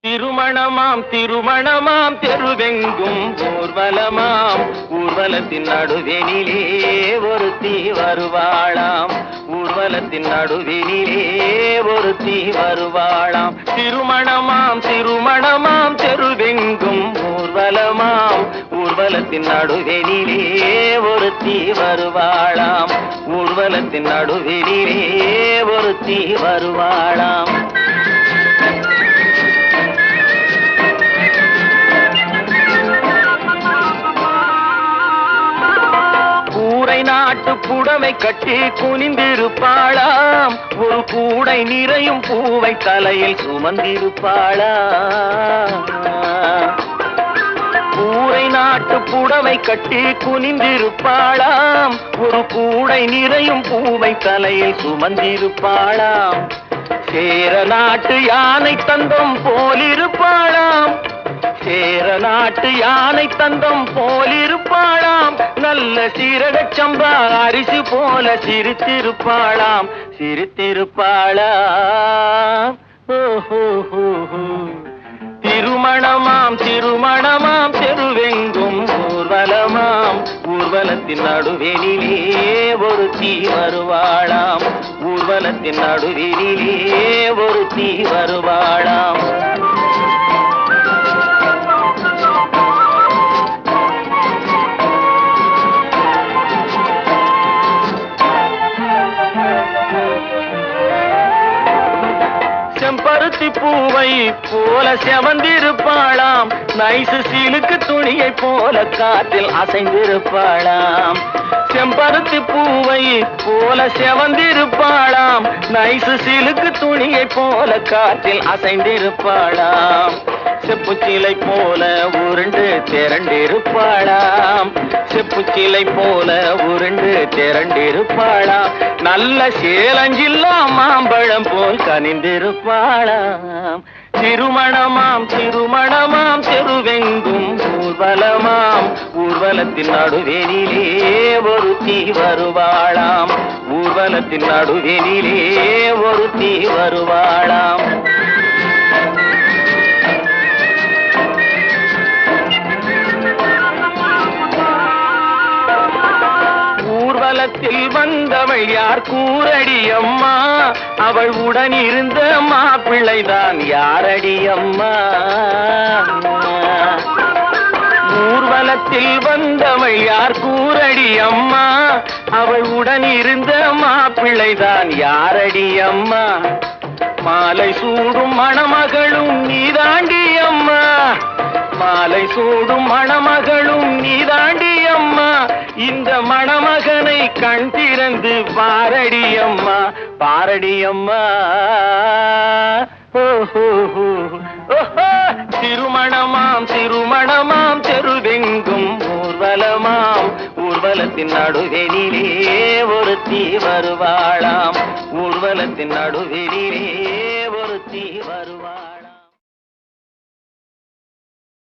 திருமணமாம் திருமணமாம் தெருவெங்கும் ஊர்வலமாம் ஊர்வலத்தின் நடுவெனிலே ஒருத்தி வருவாளாம் ஊர்வலத்தின் நடுவெனிலே ஒருத்தி வருவாளாம் திருமணமாம் திருமணமாம் தெருவெங்கும் ஊர்வலமாம் ஊர்வலத்தின் நடுவெனிலே ஒருத்தி வருவாளாம் ஊர்வலத்தின் நடுவெனிலே ஒருத்தி வருவாளாம் நாட்டு புடவை கட்டி குனிந்திருப்பாளாம் ஒரு கூடை நிறையும் பூவை தலையில் சுமந்திருப்பாளாம் கூரை நாட்டு புடவை கட்டி குனிந்திருப்பாளாம் ஒரு கூடை நிறையும் பூவை தலையில் சுமந்திருப்பாளாம் சேர நாட்டு யானை தந்தம் போலிருப்பாளாம் சேர நாட்டு யானை தந்தம் போலிருப்பாளாம் நல்ல சீரகச் சம்பா அரிசி போல சிரித்திருப்பாளாம் சிரித்திருப்பாளாம் திருமணமாம் திருமணமாம் தெருவெங்கும் ஊர்வலமாம் ஊர்வலத்தின் நடுவெனிலே ஒருத்தி வருவாளாம் ஊர்வலத்தின் நடுவெனிலே ஒருத்தி வருவாளாம் செம்பருத்தி பூவை போல செவந்திருப்பாளாம் நைசு சிலுக்கு துணியை போல காற்றில் அசைந்திருப்பாளாம் செம்பருத்தி பூவை போல செவந்திருப்பாளாம் நைசு சிலுக்கு துணியை போல காற்றில் அசைந்திருப்பாளாம் செப்புச்சிலை போல உருண்டு திரண்டிருப்பாளாம் செப்புச்சிலை போல உருண்டு திரண்டிருப்பாளாம் நல்ல சேலஞ்சில்லா மாம்பழம் போல் கனிந்திருப்பாளாம் திருமணமாம் திருமணமாம் தெருவெங்கும் ஊர்வலமாம் ஊர்வலத்தின் நடுவெனிலே ஒருத்தி வருவாளாம் ஊர்வலத்தின் நடுவெனிலே ஒருத்தி வருவாளாம் ஊர்வலத்தில் வந்தவள் யார் கூரடி அம்மா அவள் உடன் இருந்த மாப்பிள்ளைதான் யாரடி அம்மா ஊர்வலத்தில் வந்தவள் யார் கூரடி அம்மா அவள் உடன் இருந்த மாப்பிள்ளைதான் யாரடி அம்மா மாலை சூடும் மணமகளும் நீதாண்டி அம்மா மாலை சூடும் மணமகளும் நீதாண்டி அம்மா இந்த மணமகனை கண் திறந்து பாரடி அம்மா பாரடி அம்மா திருமணமாம் திருமணமாம் தெருவெங்கும் ஊர்வலமாம் ஊர்வலத்தின் நடுவெனிலே ஒருத்தி வருவாளாம் ஊர்வலத்தின் நடுவெனிலே ஒருத்தி வருவாள்